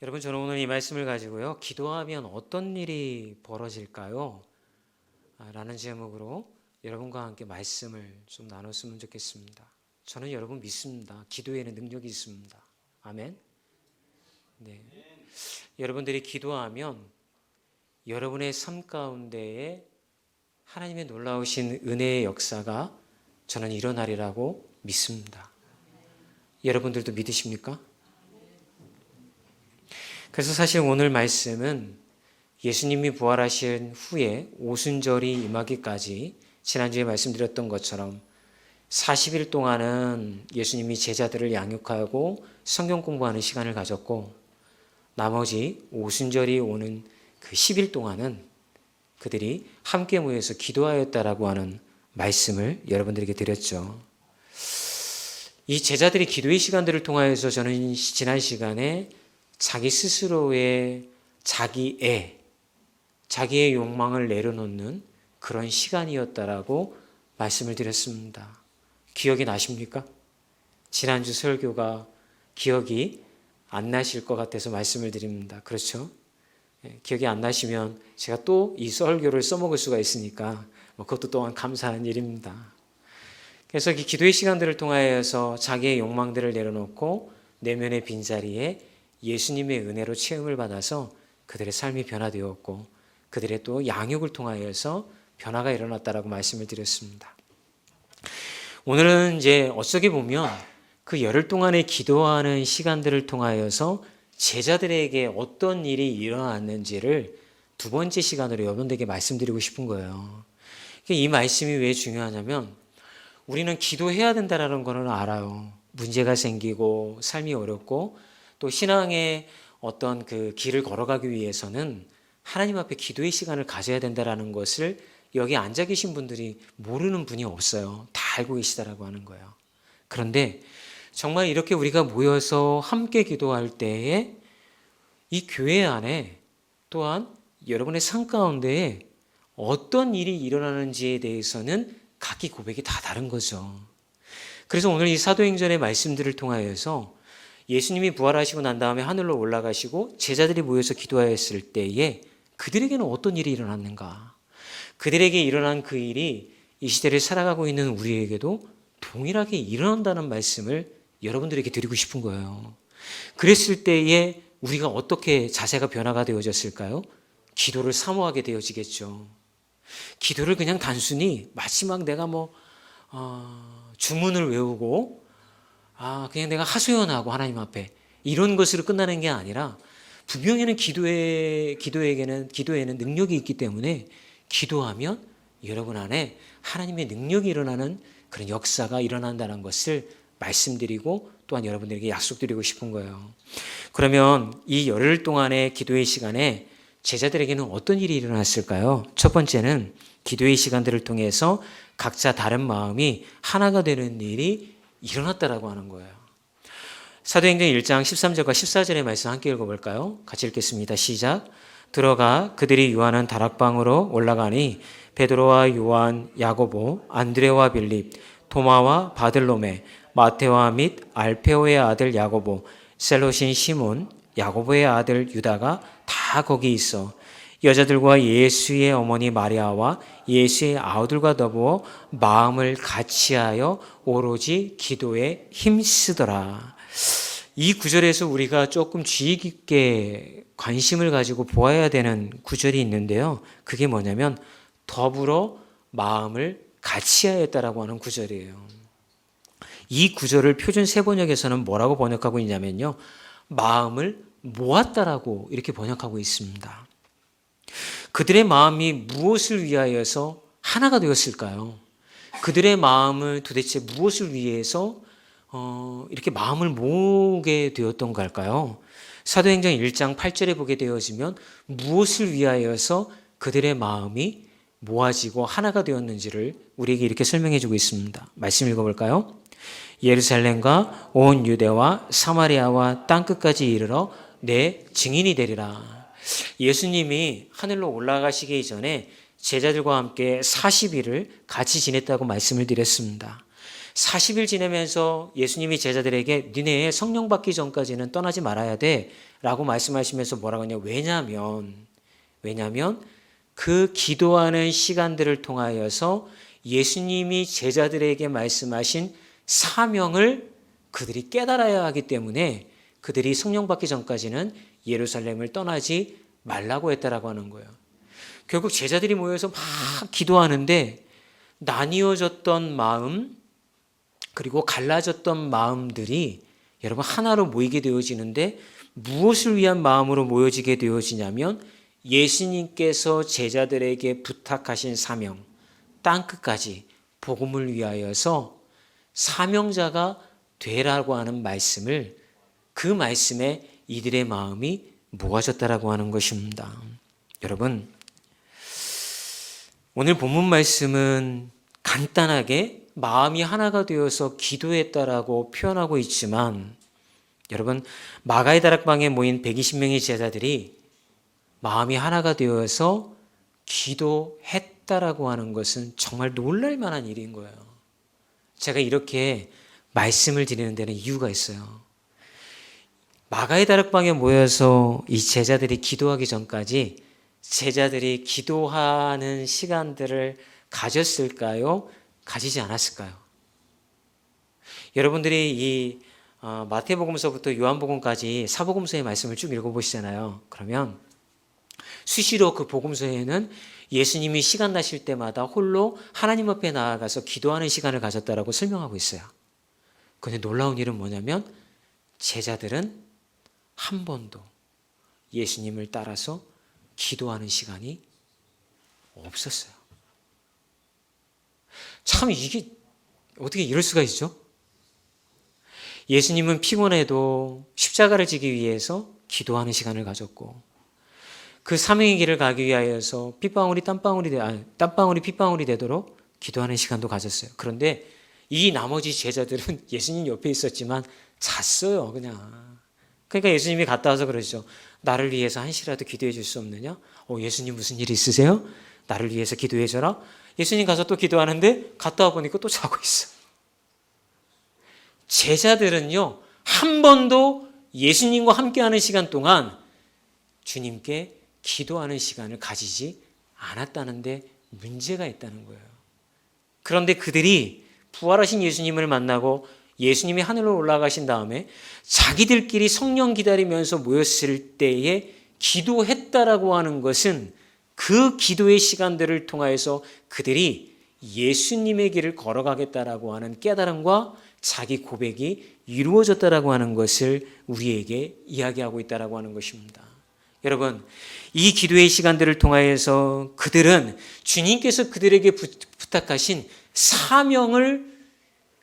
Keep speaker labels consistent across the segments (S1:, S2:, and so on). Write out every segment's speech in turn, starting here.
S1: 여러분, 저는 오늘 이 말씀을 가지고요, 기도하면 어떤 일이 벌어질까요? 라는 제목으로 여러분과 함께 말씀을 좀 나눴으면 좋겠습니다. 저는 여러분 믿습니다. 기도에는 능력이 있습니다. 아멘. 네. 여러분들이 기도하면 여러분의 삶 가운데에 하나님의 놀라우신 은혜의 역사가 저는 일어나리라고 믿습니다. 여러분들도 믿으십니까? 그래서 사실 오늘 말씀은 예수님이 부활하신 후에 오순절이 임하기까지 지난주에 말씀드렸던 것처럼 40일 동안은 예수님이 제자들을 양육하고 성경 공부하는 시간을 가졌고, 나머지 오순절이 오는 그 10일 동안은 그들이 함께 모여서 기도하였다라고 하는 말씀을 여러분들에게 드렸죠. 이 제자들이 기도의 시간들을 통하여서 저는 지난 시간에 자기 스스로의 자기의 욕망을 내려놓는 그런 시간이었다라고 말씀을 드렸습니다. 기억이 나십니까? 지난주 설교가 기억이 안 나실 것 같아서 말씀을 드립니다. 그렇죠? 기억이 안 나시면 제가 또 이 설교를 써먹을 수가 있으니까 그것도 또한 감사한 일입니다. 그래서 이 기도의 시간들을 통하여서 자기의 욕망들을 내려놓고 내면의 빈자리에 예수님의 은혜로 체험을 받아서 그들의 삶이 변화되었고, 그들의 또 양육을 통하여서 변화가 일어났다라고 말씀을 드렸습니다. 오늘은 이제 어떻게 보면 그 열흘 동안의 기도하는 시간들을 통하여서 제자들에게 어떤 일이 일어났는지를 두 번째 시간으로 여러분들에게 말씀드리고 싶은 거예요. 이 말씀이 왜 중요하냐면, 우리는 기도해야 된다라는 거는 알아요. 문제가 생기고 삶이 어렵고 또 신앙의 어떤 그 길을 걸어가기 위해서는 하나님 앞에 기도의 시간을 가져야 된다라는 것을 여기 앉아 계신 분들이 모르는 분이 없어요. 다 알고 계시다라고 하는 거예요. 그런데 정말 이렇게 우리가 모여서 함께 기도할 때에 이 교회 안에 또한 여러분의 삶 가운데에 어떤 일이 일어나는지에 대해서는 각기 고백이 다 다른 거죠. 그래서 오늘 이 사도행전의 말씀들을 통하여서 예수님이 부활하시고 난 다음에 하늘로 올라가시고 제자들이 모여서 기도하였을 때에 그들에게는 어떤 일이 일어났는가? 그들에게 일어난 그 일이 이 시대를 살아가고 있는 우리에게도 동일하게 일어난다는 말씀을 여러분들에게 드리고 싶은 거예요. 그랬을 때에 우리가 어떻게 자세가 변화가 되어졌을까요? 기도를 사모하게 되어지겠죠. 기도를 그냥 단순히 마지막 내가 주문을 외우고 그냥 내가 하소연하고 하나님 앞에 이런 것으로 끝나는 게 아니라, 분명히는 기도에는 능력이 있기 때문에 기도하면 여러분 안에 하나님의 능력이 일어나는 그런 역사가 일어난다는 것을 말씀드리고 또한 여러분들에게 약속드리고 싶은 거예요. 그러면 이 열흘 동안의 기도의 시간에 제자들에게는 어떤 일이 일어났을까요? 첫 번째는 기도의 시간들을 통해서 각자 다른 마음이 하나가 되는 일이 일어났다라고 하는 거예요. 사도행전 1장 13절과 14절의 말씀 함께 읽어볼까요? 같이 읽겠습니다. 시작. 들어가 그들이 유하는 다락방으로 올라가니 베드로와 요한, 야고보, 안드레와 빌립, 도마와 바들로메, 마테와 및 알페오의 아들 야고보, 셀롯인 시몬, 야고보의 아들 유다가 다 거기 있어 여자들과 예수의 어머니 마리아와 예수의 아우들과 더불어 마음을 같이하여 오로지 기도에 힘쓰더라. 이 구절에서 우리가 조금 주의 깊게 관심을 가지고 보아야 되는 구절이 있는데요. 그게 뭐냐면 더불어 마음을 같이하였다라고 하는 구절이에요. 이 구절을 표준 세번역에서는 뭐라고 번역하고 있냐면요, 마음을 모았다라고 이렇게 번역하고 있습니다. 그들의 마음이 무엇을 위하여서 하나가 되었을까요? 그들의 마음을 도대체 무엇을 위해서 이렇게 마음을 모으게 되었던 걸까요? 사도행전 1장 8절에 보게 되어지면 무엇을 위하여서 그들의 마음이 모아지고 하나가 되었는지를 우리에게 이렇게 설명해 주고 있습니다. 말씀 읽어볼까요? 예루살렘과 온 유대와 사마리아와 땅끝까지 이르러 내 증인이 되리라. 예수님이 하늘로 올라가시기 전에 제자들과 함께 40일을 같이 지냈다고 말씀을 드렸습니다. 40일 지내면서 예수님이 제자들에게 니네 성령 받기 전까지는 떠나지 말아야 돼 라고 말씀하시면서 뭐라고 하냐. 왜냐하면 그 기도하는 시간들을 통하여서 예수님이 제자들에게 말씀하신 사명을 그들이 깨달아야 하기 때문에 그들이 성령 받기 전까지는 예루살렘을 떠나지 말라고 했다라고 하는 거예요. 결국 제자들이 모여서 막 기도하는데 나뉘어졌던 마음 그리고 갈라졌던 마음들이 여러분 하나로 모이게 되어지는데 무엇을 위한 마음으로 모여지게 되어지냐면 예수님께서 제자들에게 부탁하신 사명, 땅끝까지 복음을 위하여서 사명자가 되라고 하는 말씀을 그 말씀에 이들의 마음이 모아졌다라고 하는 것입니다. 여러분, 오늘 본문 말씀은 간단하게 마음이 하나가 되어서 기도했다라고 표현하고 있지만 여러분, 마가의 다락방에 모인 120명의 제자들이 마음이 하나가 되어서 기도했다라고 하는 것은 정말 놀랄 만한 일인 거예요. 제가 이렇게 말씀을 드리는 데는 이유가 있어요. 마가의 다락방에 모여서 이 제자들이 기도하기 전까지 제자들이 기도하는 시간들을 가졌을까요? 가지지 않았을까요? 여러분들이 이 마태복음서부터 요한복음까지 사복음서의 말씀을 쭉 읽어보시잖아요. 그러면 수시로 그 복음서에는 예수님이 시간 나실 때마다 홀로 하나님 앞에 나아가서 기도하는 시간을 가졌다라고 설명하고 있어요. 그런데 놀라운 일은 뭐냐면 제자들은 한 번도 예수님을 따라서 기도하는 시간이 없었어요. 참 이게 어떻게 이럴 수가 있죠? 예수님은 피곤해도 십자가를 지기 위해서 기도하는 시간을 가졌고 그 사명의 길을 가기 위하여서 땀방울이 핏방울이 되도록 기도하는 시간도 가졌어요. 그런데 이 나머지 제자들은 예수님 옆에 있었지만 잤어요, 그냥. 그러니까 예수님이 갔다 와서 그러죠. 나를 위해서 한 시라도 기도해 줄 수 없느냐? 예수님 무슨 일 있으세요? 나를 위해서 기도해 줘라. 예수님 가서 또 기도하는데 갔다 와 보니까 또 자고 있어. 제자들은요, 한 번도 예수님과 함께하는 시간 동안 주님께 기도하는 시간을 가지지 않았다는데 문제가 있다는 거예요. 그런데 그들이 부활하신 예수님을 만나고 예수님이 하늘로 올라가신 다음에 자기들끼리 성령 기다리면서 모였을 때에 기도했다라고 하는 것은 그 기도의 시간들을 통하여서 그들이 예수님의 길을 걸어가겠다라고 하는 깨달음과 자기 고백이 이루어졌다라고 하는 것을 우리에게 이야기하고 있다라고 하는 것입니다. 여러분, 이 기도의 시간들을 통하여서 그들은 주님께서 그들에게 부탁하신 사명을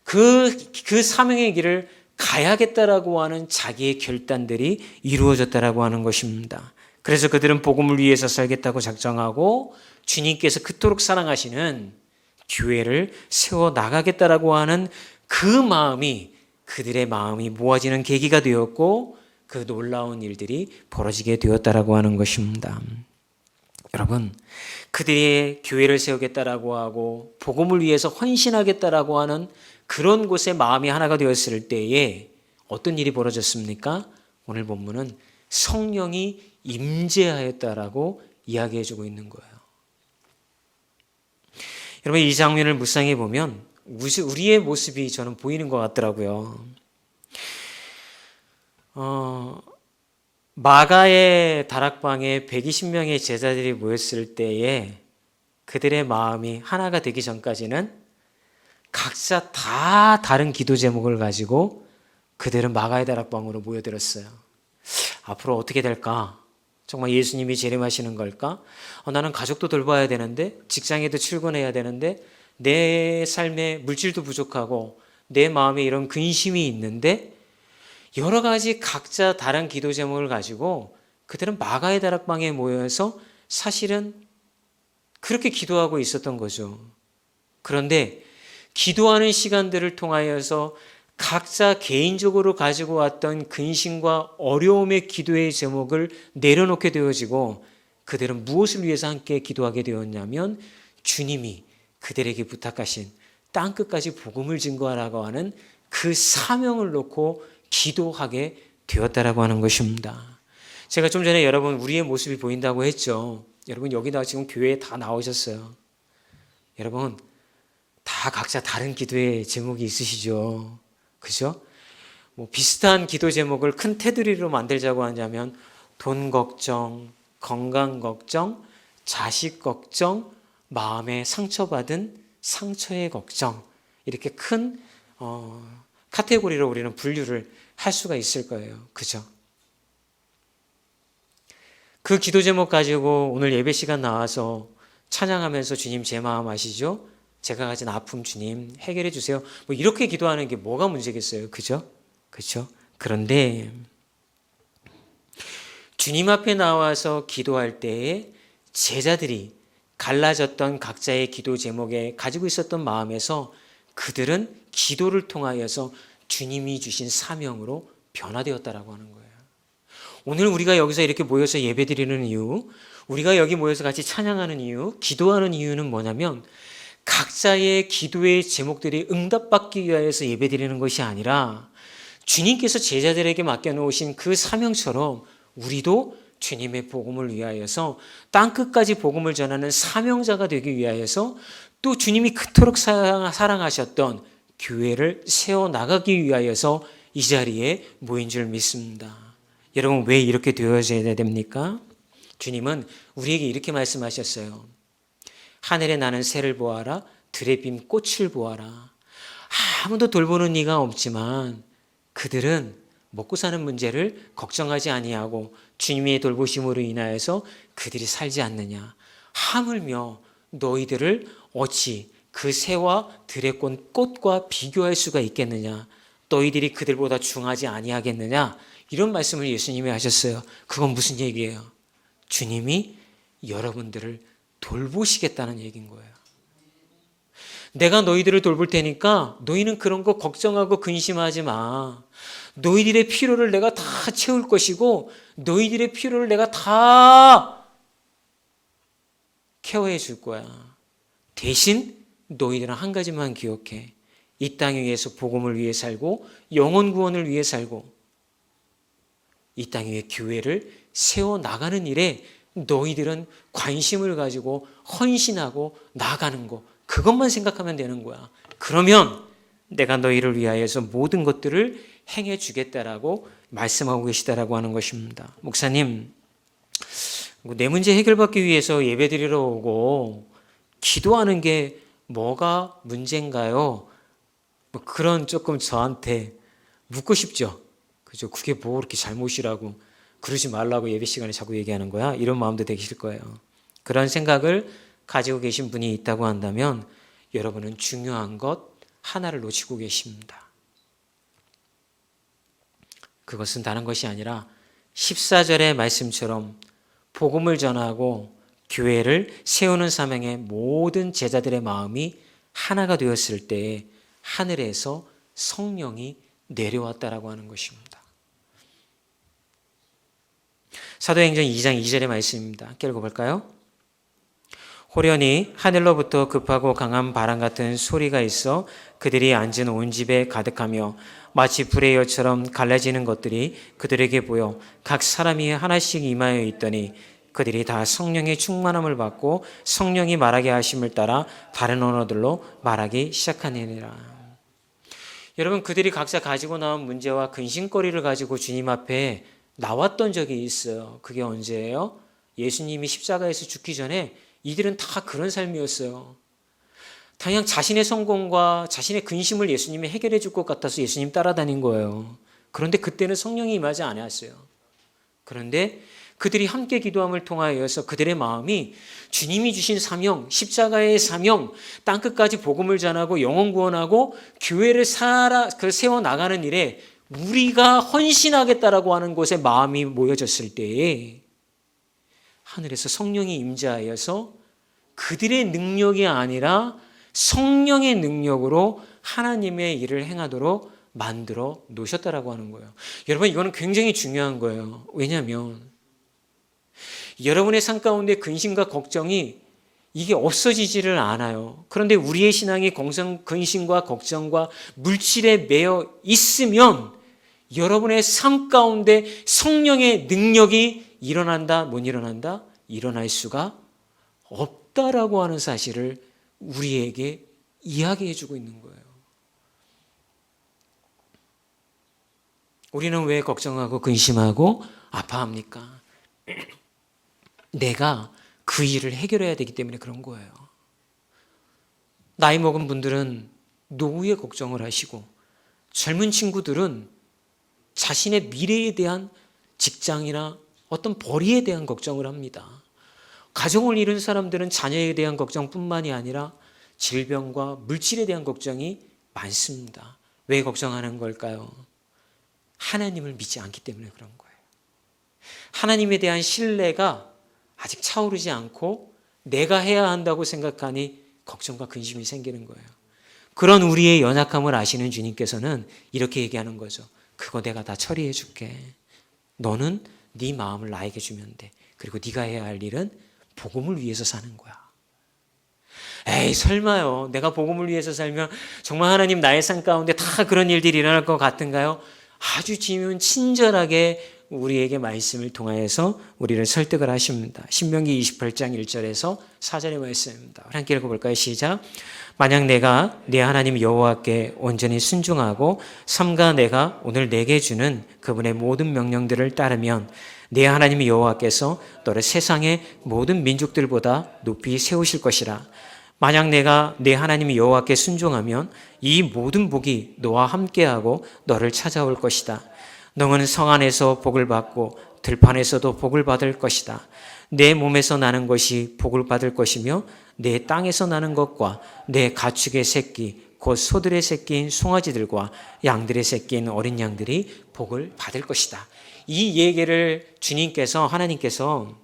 S1: 그 사명의 길을 가야겠다라고 하는 자기의 결단들이 이루어졌다라고 하는 것입니다. 그래서 그들은 복음을 위해서 살겠다고 작정하고 주님께서 그토록 사랑하시는 교회를 세워 나가겠다라고 하는 그 마음이 그들의 마음이 모아지는 계기가 되었고 그 놀라운 일들이 벌어지게 되었다라고 하는 것입니다. 여러분, 그들의 교회를 세우겠다라고 하고 복음을 위해서 헌신하겠다라고 하는 그런 곳에 마음이 하나가 되었을 때에 어떤 일이 벌어졌습니까? 오늘 본문은 성령이 임재하였다라고 이야기해주고 있는 거예요. 여러분, 이 장면을 묵상해 보면 우리의 모습이 저는 보이는 것 같더라고요. 마가의 다락방에 120명의 제자들이 모였을 때에 그들의 마음이 하나가 되기 전까지는 각자 다 다른 기도 제목을 가지고 그들은 마가의 다락방으로 모여들었어요. 앞으로 어떻게 될까? 정말 예수님이 재림하시는 걸까? 나는 가족도 돌봐야 되는데, 직장에도 출근해야 되는데, 내 삶에 물질도 부족하고 내 마음에 이런 근심이 있는데 여러 가지 각자 다른 기도 제목을 가지고 그들은 마가의 다락방에 모여서 사실은 그렇게 기도하고 있었던 거죠. 그런데 기도하는 시간들을 통하여서 각자 개인적으로 가지고 왔던 근심과 어려움의 기도의 제목을 내려놓게 되어지고 그들은 무엇을 위해서 함께 기도하게 되었냐면 주님이 그들에게 부탁하신 땅끝까지 복음을 증거하라고 하는 그 사명을 놓고 기도하게 되었다라고 하는 것입니다. 제가 좀 전에 여러분 우리의 모습이 보인다고 했죠. 여러분 여기다 지금 교회에 다 나오셨어요. 여러분 다 각자 다른 기도의 제목이 있으시죠. 그죠? 뭐 비슷한 기도 제목을 큰 테두리로 만들자고 하자면 돈 걱정, 건강 걱정, 자식 걱정, 마음에 상처받은 상처의 걱정, 이렇게 큰 카테고리로 우리는 분류를 할 수가 있을 거예요. 그죠? 그 기도 제목 가지고 오늘 예배 시간 나와서 찬양하면서 주님 제 마음 아시죠? 제가 가진 아픔 주님 해결해 주세요. 뭐 이렇게 기도하는 게 뭐가 문제겠어요. 그죠? 그죠? 그런데 주님 앞에 나와서 기도할 때에 제자들이 갈라졌던 각자의 기도 제목에 가지고 있었던 마음에서 그들은 기도를 통하여서 주님이 주신 사명으로 변화되었다라고 하는 거예요. 오늘 우리가 여기서 이렇게 모여서 예배드리는 이유, 우리가 여기 모여서 같이 찬양하는 이유, 기도하는 이유는 뭐냐면 각자의 기도의 제목들이 응답받기 위하여서 예배드리는 것이 아니라 주님께서 제자들에게 맡겨놓으신 그 사명처럼 우리도 주님의 복음을 위하여서 땅끝까지 복음을 전하는 사명자가 되기 위하여서 또 주님이 그토록 사랑하셨던 교회를 세워나가기 위하여서 이 자리에 모인 줄 믿습니다. 여러분 왜 이렇게 되어져야 됩니까? 주님은 우리에게 이렇게 말씀하셨어요. 하늘에 나는 새를 보아라, 들에 핀 꽃을 보아라. 아무도 돌보는 이가 없지만 그들은 먹고 사는 문제를 걱정하지 아니하고 주님의 돌보심으로 인하여서 그들이 살지 않느냐. 하물며 너희들을 어찌 그 새와 들의 꽃과 비교할 수가 있겠느냐. 너희들이 그들보다 중하지 아니하겠느냐. 이런 말씀을 예수님이 하셨어요. 그건 무슨 얘기예요? 주님이 여러분들을 돌보시겠다는 얘기인 거예요. 내가 너희들을 돌볼 테니까 너희는 그런 거 걱정하고 근심하지 마. 너희들의 필요를 내가 다 채울 것이고 너희들의 필요를 내가 다 케어해 줄 거야. 대신 너희들은 한 가지만 기억해. 이 땅 위에서 복음을 위해 살고 영혼 구원을 위해 살고 이 땅 위에 교회를 세워나가는 일에 너희들은 관심을 가지고 헌신하고 나아가는 거, 그것만 생각하면 되는 거야. 그러면 내가 너희를 위하여서 모든 것들을 행해 주겠다라고 말씀하고 계시다라고 하는 것입니다. 목사님, 내 문제 해결받기 위해서 예배드리러 오고 기도하는 게 뭐가 문제인가요? 뭐 그런 조금 저한테 묻고 싶죠. 그죠? 그게 뭐 그렇게 잘못이라고 그러지 말라고 예배 시간에 자꾸 얘기하는 거야? 이런 마음도 되실 거예요. 그런 생각을 가지고 계신 분이 있다고 한다면 여러분은 중요한 것 하나를 놓치고 계십니다. 그것은 다른 것이 아니라 14절의 말씀처럼 복음을 전하고 교회를 세우는 사명의 모든 제자들의 마음이 하나가 되었을 때에 하늘에서 성령이 내려왔다라고 하는 것입니다. 사도행전 2장 2절의 말씀입니다. 함께 읽어볼까요? 호련히 하늘로부터 급하고 강한 바람 같은 소리가 있어 그들이 앉은 온 집에 가득하며 마치 불의 여처럼 갈라지는 것들이 그들에게 보여 각 사람이 하나씩 임하여 있더니 그들이 다 성령의 충만함을 받고 성령이 말하게 하심을 따라 다른 언어들로 말하기 시작하니라. 여러분, 그들이 각자 가지고 나온 문제와 근심거리를 가지고 주님 앞에 나왔던 적이 있어요. 그게 언제예요? 예수님이 십자가에서 죽기 전에 이들은 다 그런 삶이었어요. 그냥 자신의 성공과 자신의 근심을 예수님이 해결해 줄 것 같아서 예수님 따라다닌 거예요. 그런데 그때는 성령이 임하지 않았어요. 그런데 그들이 함께 기도함을 통하여서 그들의 마음이 주님이 주신 사명, 십자가의 사명, 땅끝까지 복음을 전하고 영혼 구원하고 교회를 세워나가는 일에 우리가 헌신하겠다라고 하는 곳에 마음이 모여졌을 때에 하늘에서 성령이 임재하여서 그들의 능력이 아니라 성령의 능력으로 하나님의 일을 행하도록 만들어 놓으셨다라고 하는 거예요. 여러분, 이거는 굉장히 중요한 거예요. 왜냐하면 여러분의 삶 가운데 근심과 걱정이 이게 없어지지를 않아요. 그런데 우리의 신앙이 근심과 걱정과 물질에 매여 있으면 여러분의 삶 가운데 성령의 능력이 일어난다, 못 일어난다? 일어날 수가 없다라고 하는 사실을 우리에게 이야기해 주고 있는 거예요. 우리는 왜 걱정하고 근심하고 아파합니까? 내가 그 일을 해결해야 되기 때문에 그런 거예요. 나이 먹은 분들은 노후에 걱정을 하시고 젊은 친구들은 자신의 미래에 대한 직장이나 어떤 벌이에 대한 걱정을 합니다. 가정을 이룬 사람들은 자녀에 대한 걱정뿐만이 아니라 질병과 물질에 대한 걱정이 많습니다. 왜 걱정하는 걸까요? 하나님을 믿지 않기 때문에 그런 거예요. 하나님에 대한 신뢰가 아직 차오르지 않고 내가 해야 한다고 생각하니 걱정과 근심이 생기는 거예요. 그런 우리의 연약함을 아시는 주님께서는 이렇게 얘기하는 거죠. 그거 내가 다 처리해 줄게. 너는 네 마음을 나에게 주면 돼. 그리고 네가 해야 할 일은 복음을 위해서 사는 거야. 에이 설마요. 내가 복음을 위해서 살면 정말 하나님 나의 삶 가운데 다 그런 일들이 일어날 것 같은가요? 아주 친절하게 우리에게 말씀을 통하여서 우리를 설득을 하십니다. 신명기 28장 1절에서 4절의 말씀입니다. 함께 읽어볼까요? 시작. 만약 내가 네 하나님 여호와께 온전히 순종하고 삼가 내가 오늘 내게 주는 그분의 모든 명령들을 따르면 네 하나님 여호와께서 너를 세상의 모든 민족들보다 높이 세우실 것이라. 만약 내가 네 하나님 여호와께 순종하면 이 모든 복이 너와 함께하고 너를 찾아올 것이다. 너는 성 안에서 복을 받고 들판에서도 복을 받을 것이다. 내 몸에서 나는 것이 복을 받을 것이며 내 땅에서 나는 것과 내 가축의 새끼 곧 소들의 새끼인 송아지들과 양들의 새끼인 어린 양들이 복을 받을 것이다. 이 얘기를 주님께서 하나님께서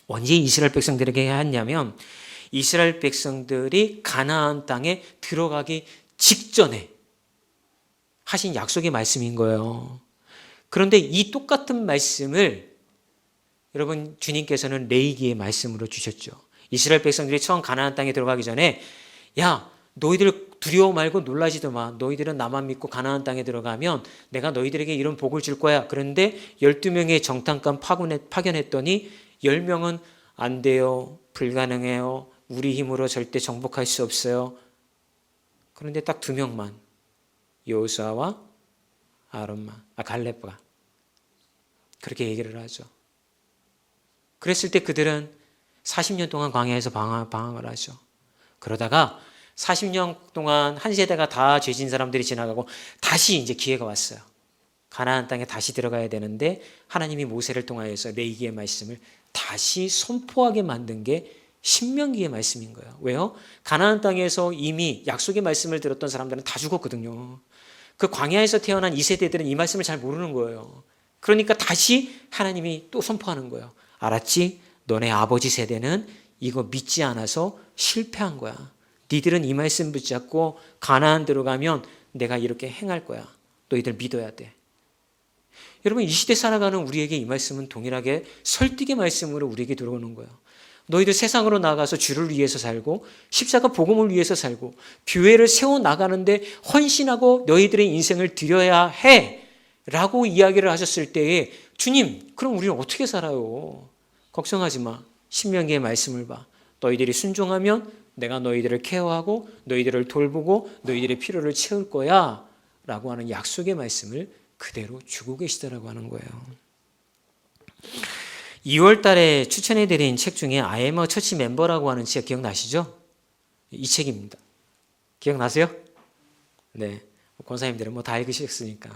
S1: 언제 이스라엘 백성들에게 했냐면 이스라엘 백성들이 가나안 땅에 들어가기 직전에 하신 약속의 말씀인 거예요. 그런데 이 똑같은 말씀을 여러분 주님께서는 레위기의 말씀으로 주셨죠. 이스라엘 백성들이 처음 가나안 땅에 들어가기 전에 야 너희들 두려워 말고 놀라지도 마. 너희들은 나만 믿고 가나안 땅에 들어가면 내가 너희들에게 이런 복을 줄 거야. 그런데 12명의 정탐관 파견했더니 10명은 안 돼요. 불가능해요. 우리 힘으로 절대 정복할 수 없어요. 그런데 딱 2명만 여호수아와 갈렙과 그렇게 얘기를 하죠. 그랬을 때 그들은 40년 동안 광야에서 방황을 하죠. 그러다가 40년 동안 한 세대가 다 죄진 사람들이 지나가고 다시 이제 기회가 왔어요. 가나안 땅에 다시 들어가야 되는데 하나님이 모세를 통하여서 레위기의 말씀을 다시 선포하게 만든 게 신명기의 말씀인 거예요. 왜요? 가나안 땅에서 이미 약속의 말씀을 들었던 사람들은 다 죽었거든요. 그 광야에서 태어난 이 세대들은 이 말씀을 잘 모르는 거예요. 그러니까 다시 하나님이 또 선포하는 거예요. 알았지? 너네 아버지 세대는 이거 믿지 않아서 실패한 거야. 니들은 이 말씀 붙잡고 가나안 들어가면 내가 이렇게 행할 거야. 너희들 믿어야 돼. 여러분 이 시대 살아가는 우리에게 이 말씀은 동일하게 설득의 말씀으로 우리에게 들어오는 거예요. 너희들 세상으로 나가서 주를 위해서 살고 십자가 복음을 위해서 살고 교회를 세워나가는데 헌신하고 너희들의 인생을 드려야 해 라고 이야기를 하셨을 때에 주님 그럼 우리는 어떻게 살아요? 걱정하지 마. 신명기의 말씀을 봐. 너희들이 순종하면 내가 너희들을 케어하고 너희들을 돌보고 너희들의 필요를 채울 거야 라고 하는 약속의 말씀을 그대로 주고 계시다라고 하는 거예요. 2월 달에 추천해드린 책 중에 I am a church member라고 하는 책 기억나시죠? 이 책입니다. 기억나세요? 네. 권사님들은 뭐 다 읽으셨으니까.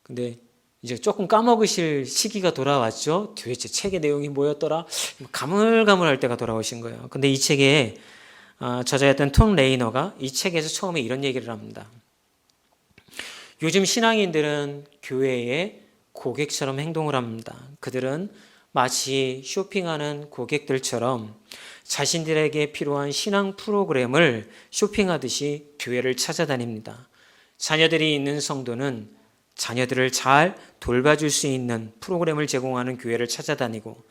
S1: 근데 이제 조금 까먹으실 시기가 돌아왔죠? 도대체 책의 내용이 뭐였더라? 가물가물할 때가 돌아오신 거예요. 근데 이 책에 저자였던 톰 레이너가 이 책에서 처음에 이런 얘기를 합니다. 요즘 신앙인들은 교회의 고객처럼 행동을 합니다. 그들은 마치 쇼핑하는 고객들처럼 자신들에게 필요한 신앙 프로그램을 쇼핑하듯이 교회를 찾아다닙니다. 자녀들이 있는 성도는 자녀들을 잘 돌봐줄 수 있는 프로그램을 제공하는 교회를 찾아다니고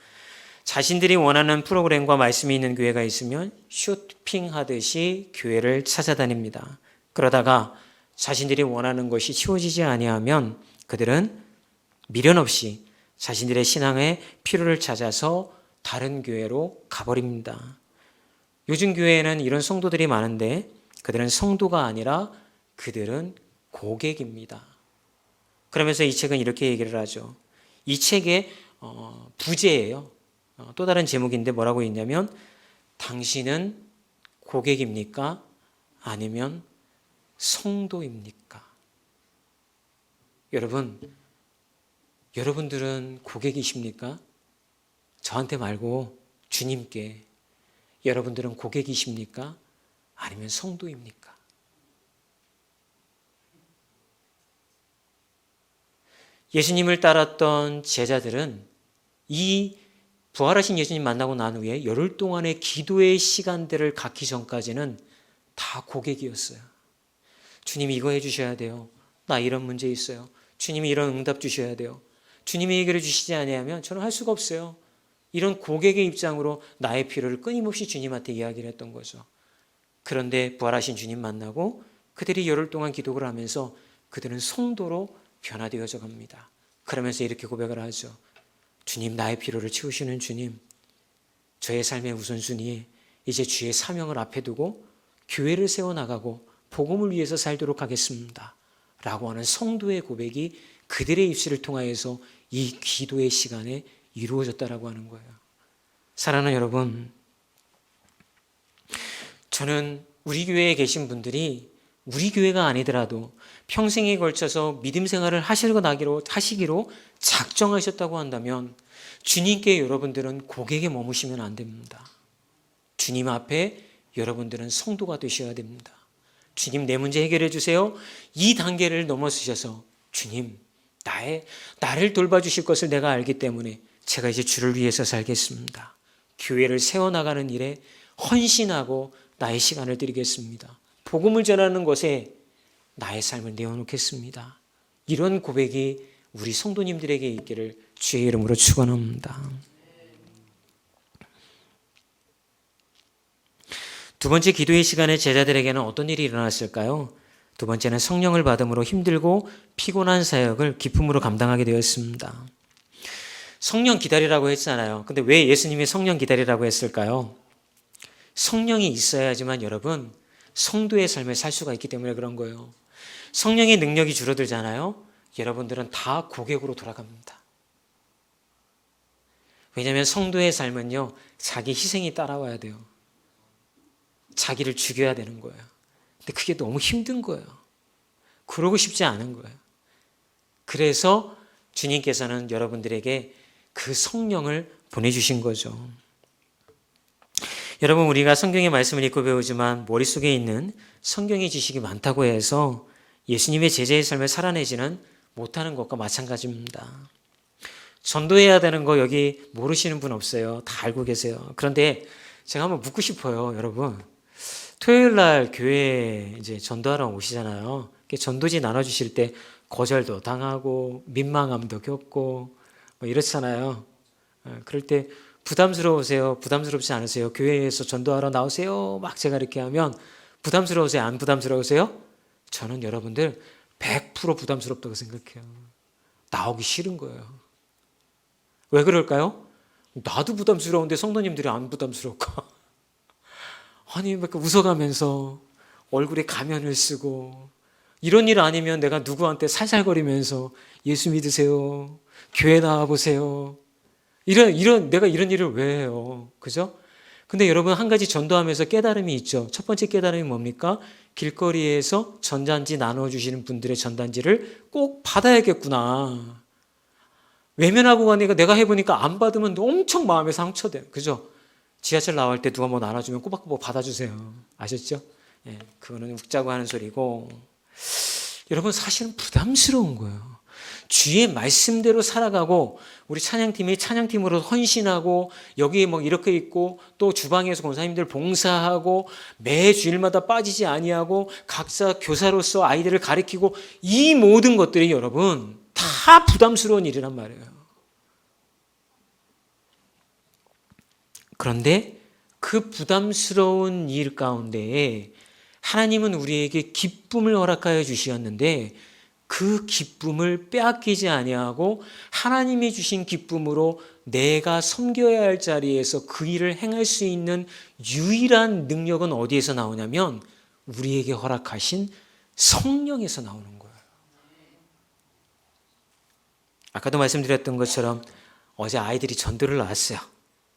S1: 자신들이 원하는 프로그램과 말씀이 있는 교회가 있으면 쇼핑하듯이 교회를 찾아다닙니다. 그러다가 자신들이 원하는 것이 채워지지 아니하면 그들은 미련 없이 자신들의 신앙의 필요를 찾아서 다른 교회로 가버립니다. 요즘 교회에는 이런 성도들이 많은데 그들은 성도가 아니라 그들은 고객입니다. 그러면서 이 책은 이렇게 얘기를 하죠. 이 책의 부제예요. 또 다른 제목인데 뭐라고 있냐면 당신은 고객입니까? 아니면 성도입니까? 여러분들은 고객이십니까? 저한테 말고 주님께. 여러분들은 고객이십니까? 아니면 성도입니까? 예수님을 따랐던 제자들은 이 부활하신 예수님 만나고 난 후에 열흘 동안의 기도의 시간들을 갖기 전까지는 다 고객이었어요. 주님이 이거 해주셔야 돼요. 나 이런 문제 있어요. 주님이 이런 응답 주셔야 돼요. 주님이 해결해 주시지 아니하면 저는 할 수가 없어요. 이런 고객의 입장으로 나의 필요를 끊임없이 주님한테 이야기를 했던 거죠. 그런데 부활하신 주님 만나고 그들이 열흘 동안 기도를 하면서 그들은 성도로 변화되어져 갑니다. 그러면서 이렇게 고백을 하죠. 주님, 나의 필요를 채우시는 주님, 저의 삶의 우선순위에 이제 주의 사명을 앞에 두고 교회를 세워나가고 복음을 위해서 살도록 하겠습니다. 라고 하는 성도의 고백이 그들의 입술을 통하여서 이 기도의 시간에 이루어졌다라고 하는 거예요. 사랑하는 여러분, 저는 우리 교회에 계신 분들이 우리 교회가 아니더라도 평생에 걸쳐서 믿음 생활을 하시기로 작정하셨다고 한다면 주님께 여러분들은 고객에 머무시면 안 됩니다. 주님 앞에 여러분들은 성도가 되셔야 됩니다. 주님, 내 문제 해결해 주세요. 이 단계를 넘어서셔서 주님, 나를 돌봐주실 것을 내가 알기 때문에 제가 이제 주를 위해서 살겠습니다. 교회를 세워나가는 일에 헌신하고 나의 시간을 드리겠습니다. 복음을 전하는 것에 나의 삶을 내어놓겠습니다. 이런 고백이 우리 성도님들에게 있기를 주의 이름으로 축원합니다. 두 번째 기도의 시간에 제자들에게는 어떤 일이 일어났을까요? 두 번째는 성령을 받음으로 힘들고 피곤한 사역을 기쁨으로 감당하게 되었습니다. 성령 기다리라고 했잖아요. 근데 왜 예수님이 성령 기다리라고 했을까요? 성령이 있어야지만 여러분 성도의 삶을 살 수가 있기 때문에 그런 거예요. 성령의 능력이 줄어들잖아요. 여러분들은 다 고객으로 돌아갑니다. 왜냐하면 성도의 삶은요, 자기 희생이 따라와야 돼요. 자기를 죽여야 되는 거예요. 근데 그게 너무 힘든 거예요. 그러고 싶지 않은 거예요. 그래서 주님께서는 여러분들에게 그 성령을 보내주신 거죠. 여러분, 우리가 성경의 말씀을 읽고 배우지만 머릿속에 있는 성경의 지식이 많다고 해서 예수님의 제자의 삶을 살아내지는 못하는 것과 마찬가지입니다. 전도해야 되는 거 여기 모르시는 분 없어요. 다 알고 계세요. 그런데 제가 한번 묻고 싶어요, 여러분. 토요일 날 교회에 이제 전도하러 오시잖아요. 전도지 나눠주실 때 거절도 당하고 민망함도 겪고 뭐 이렇잖아요. 그럴 때 부담스러우세요? 부담스럽지 않으세요? 교회에서 전도하러 나오세요? 막 제가 이렇게 하면 부담스러우세요? 안 부담스러우세요? 저는 여러분들 100% 부담스럽다고 생각해요. 나오기 싫은 거예요. 왜 그럴까요? 나도 부담스러운데 성도님들이 안 부담스러울까? 아니, 막 웃어가면서 얼굴에 가면을 쓰고 이런 일 아니면 내가 누구한테 살살거리면서 예수 믿으세요. 교회 나와보세요. 내가 이런 일을 왜 해요? 그죠? 근데 여러분, 한 가지 전도하면서 깨달음이 있죠. 첫 번째 깨달음이 뭡니까? 길거리에서 전단지 나눠주시는 분들의 전단지를 꼭 받아야겠구나. 외면하고 가니까 내가 해보니까 안 받으면 엄청 마음에 상처돼요. 그죠? 지하철 나올 때 누가 뭐 나눠주면 꼬박꼬박 받아주세요. 아셨죠? 예, 그거는 웃자고 하는 소리고. 여러분, 사실은 부담스러운 거예요. 주의 말씀대로 살아가고 우리 찬양팀이 찬양팀으로 헌신하고 여기에 뭐 이렇게 있고 또 주방에서 권사님들 봉사하고 매 주일마다 빠지지 아니하고 각자 교사로서 아이들을 가르치고 이 모든 것들이 여러분 다 부담스러운 일이란 말이에요. 그런데 그 부담스러운 일 가운데에 하나님은 우리에게 기쁨을 허락하여 주시었는데 그 기쁨을 빼앗기지 아니하고 하나님이 주신 기쁨으로 내가 섬겨야 할 자리에서 그 일을 행할 수 있는 유일한 능력은 어디에서 나오냐면 우리에게 허락하신 성령에서 나오는 거예요. 아까도 말씀드렸던 것처럼 어제 아이들이 전도를 나왔어요.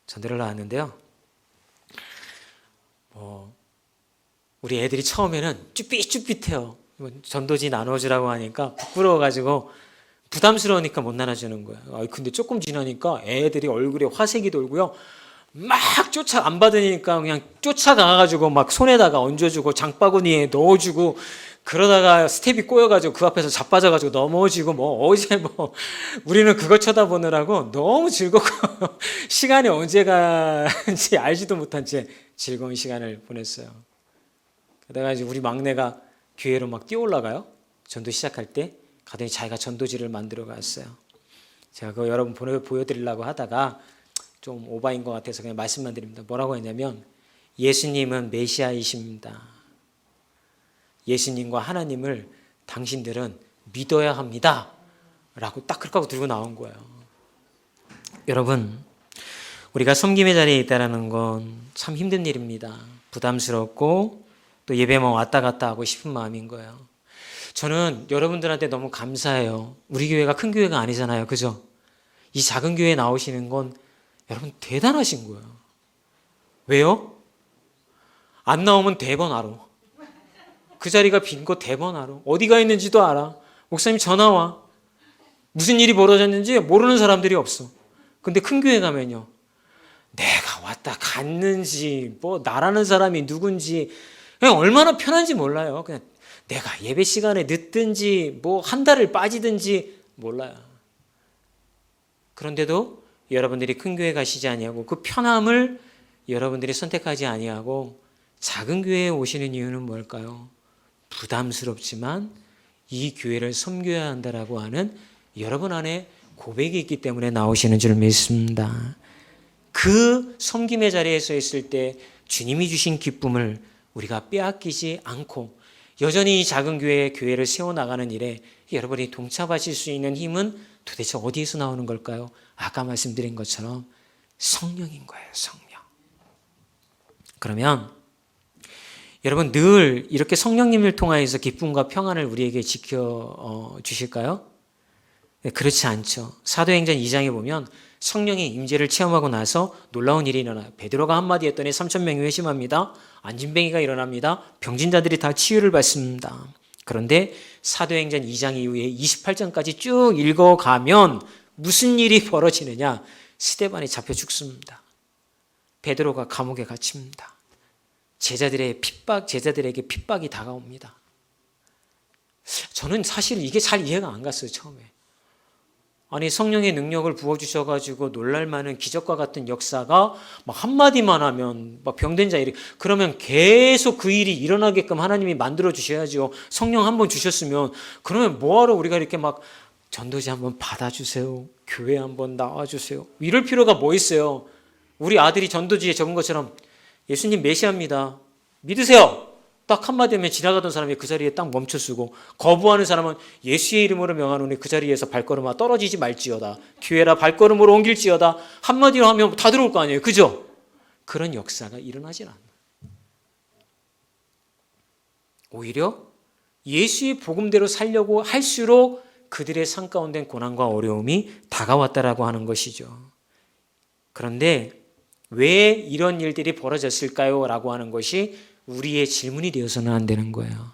S1: 전도를 나왔는데요. 우리 애들이 처음에는 쭈삣쭈삣해요. 전도지 나눠주라고 하니까 부끄러워가지고 부담스러우니까 못 나눠주는 거예요. 근데 조금 지나니까 애들이 얼굴에 화색이 돌고요. 막 안 받으니까 그냥 쫓아가가지고 막 손에다가 얹어주고 장바구니에 넣어주고 그러다가 스텝이 꼬여가지고 그 앞에서 자빠져가지고 넘어지고 어제 우리는 그거 쳐다보느라고 너무 즐겁고 시간이 언제 가는지 알지도 못한 채 즐거운 시간을 보냈어요. 그러다가 이제 우리 막내가 교회로 막 뛰어 올라가요. 전도 시작할 때 가더니 자기가 전도지를 만들어 갔어요. 제가 그거 여러분 보여드리려고 하다가 좀 오바인 것 같아서 그냥 말씀만 드립니다. 뭐라고 했냐면 예수님은 메시아이십니다. 예수님과 하나님을 당신들은 믿어야 합니다. 라고 딱 그렇게 하고 들고 나온 거예요. 여러분, 우리가 섬김의 자리에 있다는 건 참 힘든 일입니다. 부담스럽고 또 예배만 왔다 갔다 하고 싶은 마음인 거예요. 저는 여러분들한테 너무 감사해요. 우리 교회가 큰 교회가 아니잖아요. 그죠? 이 작은 교회에 나오시는 건 여러분 대단하신 거예요. 왜요? 안 나오면 대번 알아. 그 자리가 빈 거 대번 알아. 어디가 있는지도 알아. 목사님 전화 와. 무슨 일이 벌어졌는지 모르는 사람들이 없어. 근데 큰 교회 가면요. 내가 왔다 갔는지 나라는 사람이 누군지 그냥 얼마나 편한지 몰라요. 그냥 내가 예배 시간에 늦든지 한 달을 빠지든지 몰라요. 그런데도 여러분들이 큰 교회 가시지 아니하고 그 편함을 여러분들이 선택하지 아니하고 작은 교회에 오시는 이유는 뭘까요? 부담스럽지만 이 교회를 섬겨야 한다라고 하는 여러분 안에 고백이 있기 때문에 나오시는 줄 믿습니다. 그 섬김의 자리에 서 있을 때 주님이 주신 기쁨을 우리가 빼앗기지 않고 여전히 이 작은 교회를 세워나가는 일에 여러분이 동참하실 수 있는 힘은 도대체 어디에서 나오는 걸까요? 아까 말씀드린 것처럼 성령인 거예요. 성령. 그러면 여러분 늘 이렇게 성령님을 통하여서 기쁨과 평안을 우리에게 지켜 주실까요? 네, 그렇지 않죠. 사도행전 2장에 보면 성령의 임재를 체험하고 나서 놀라운 일이 일어나요. 베드로가 한마디 했더니 3,000명이 회심합니다. 안진뱅이가 일어납니다. 병진 자들이 다 치유를 받습니다. 그런데 사도행전 2장 이후에 28장까지 쭉 읽어가면 무슨 일이 벌어지느냐? 스데반이 잡혀 죽습니다. 베드로가 감옥에 갇힙니다. 제자들에게 핍박이 다가옵니다. 저는 사실 이게 잘 이해가 안 갔어요, 처음에. 아니, 성령의 능력을 부어주셔가지고 놀랄만한 기적과 같은 역사가 막 한마디만 하면 막 병든 자 그러면 계속 그 일이 일어나게끔 하나님이 만들어주셔야죠. 성령 한번 주셨으면 그러면 뭐하러 우리가 이렇게 막 전도지 한번 받아주세요. 교회 한번 나와주세요. 이럴 필요가 뭐 있어요. 우리 아들이 전도지에 적은 것처럼 예수님 메시아입니다. 믿으세요. 딱 한마디 하면 지나가던 사람이 그 자리에 딱 멈춰서고 거부하는 사람은 예수의 이름으로 명하노니 그 자리에서 발걸음아 떨어지지 말지어다. 기회라 발걸음으로 옮길지어다. 한마디로 하면 다 들어올 거 아니에요. 그죠? 그런 역사가 일어나질 않아요. 오히려 예수의 복음대로 살려고 할수록 그들의 삶 가운데 고난과 어려움이 다가왔다라고 하는 것이죠. 그런데 왜 이런 일들이 벌어졌을까요? 라고 하는 것이 우리의 질문이 되어서는 안 되는 거예요.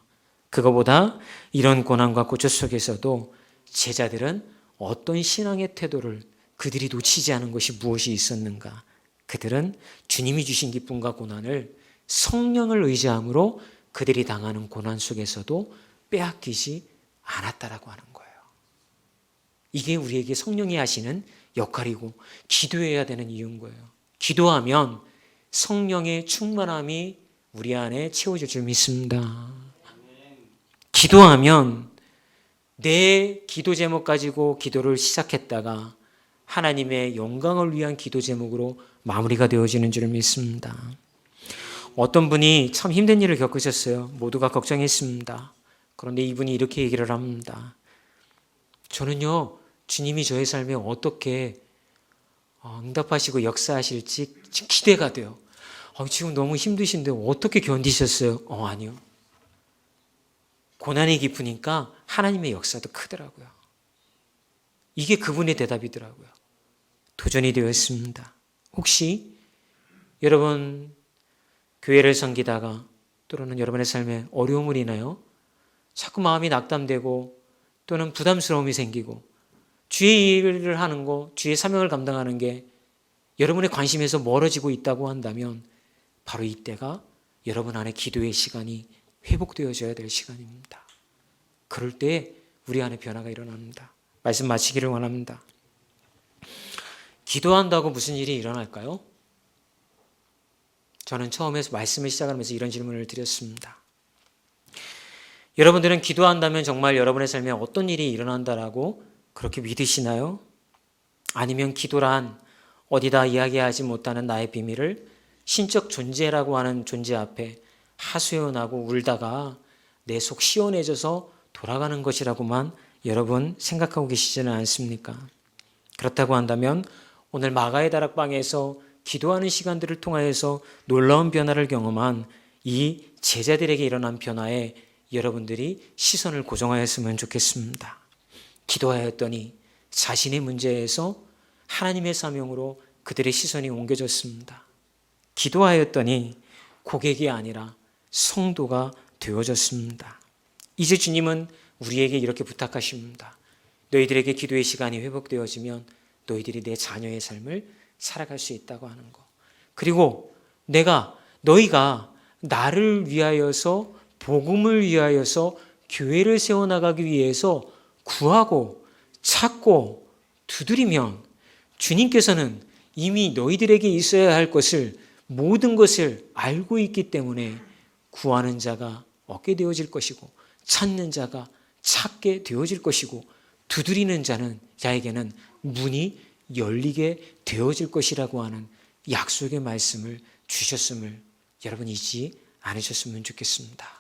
S1: 그거보다 이런 고난과 고초 속에서도 제자들은 어떤 신앙의 태도를 그들이 놓치지 않은 것이 무엇이 있었는가? 그들은 주님이 주신 기쁨과 고난을 성령을 의지함으로 그들이 당하는 고난 속에서도 빼앗기지 않았다라고 하는 거예요. 이게 우리에게 성령이 하시는 역할이고 기도해야 되는 이유인 거예요. 기도하면 성령의 충만함이 우리 안에 채워질 줄 믿습니다. 기도하면 내 기도 제목 가지고 기도를 시작했다가 하나님의 영광을 위한 기도 제목으로 마무리가 되어지는 줄 믿습니다. 어떤 분이 참 힘든 일을 겪으셨어요. 모두가 걱정했습니다. 그런데 이분이 이렇게 얘기를 합니다. 저는요, 주님이 저의 삶에 어떻게 응답하시고 역사하실지 기대가 돼요. 지금 너무 힘드신데 어떻게 견디셨어요? 아니요. 고난이 깊으니까 하나님의 역사도 크더라고요. 이게 그분의 대답이더라고요. 도전이 되었습니다. 혹시 여러분 교회를 섬기다가 또는 여러분의 삶에 어려움을 인하여 자꾸 마음이 낙담되고 또는 부담스러움이 생기고 주의 일을 하는 거, 주의 사명을 감당하는 게 여러분의 관심에서 멀어지고 있다고 한다면 바로 이때가 여러분 안에 기도의 시간이 회복되어져야 될 시간입니다. 그럴 때 우리 안에 변화가 일어납니다. 말씀 마치기를 원합니다. 기도한다고 무슨 일이 일어날까요? 저는 처음에 말씀을 시작하면서 이런 질문을 드렸습니다. 여러분들은 기도한다면 정말 여러분의 삶에 어떤 일이 일어난다라고 그렇게 믿으시나요? 아니면 기도란 어디다 이야기하지 못하는 나의 비밀을 신적 존재라고 하는 존재 앞에 하소연하고 울다가 내 속 시원해져서 돌아가는 것이라고만 여러분 생각하고 계시지는 않습니까? 그렇다고 한다면 오늘 마가의 다락방에서 기도하는 시간들을 통하여서 놀라운 변화를 경험한 이 제자들에게 일어난 변화에 여러분들이 시선을 고정하였으면 좋겠습니다. 기도하였더니 자신의 문제에서 하나님의 사명으로 그들의 시선이 옮겨졌습니다. 기도하였더니 고객이 아니라 성도가 되어졌습니다. 이제 주님은 우리에게 이렇게 부탁하십니다. 너희들에게 기도의 시간이 회복되어지면 너희들이 내 자녀의 삶을 살아갈 수 있다고 하는 것. 그리고 너희가 나를 위하여서 복음을 위하여서 교회를 세워나가기 위해서 구하고 찾고 두드리면 주님께서는 이미 너희들에게 있어야 할 것을 모든 것을 알고 있기 때문에 구하는 자가 얻게 되어질 것이고 찾는 자가 찾게 되어질 것이고 두드리는 자에게는 문이 열리게 되어질 것이라고 하는 약속의 말씀을 주셨음을 여러분 잊지 않으셨으면 좋겠습니다.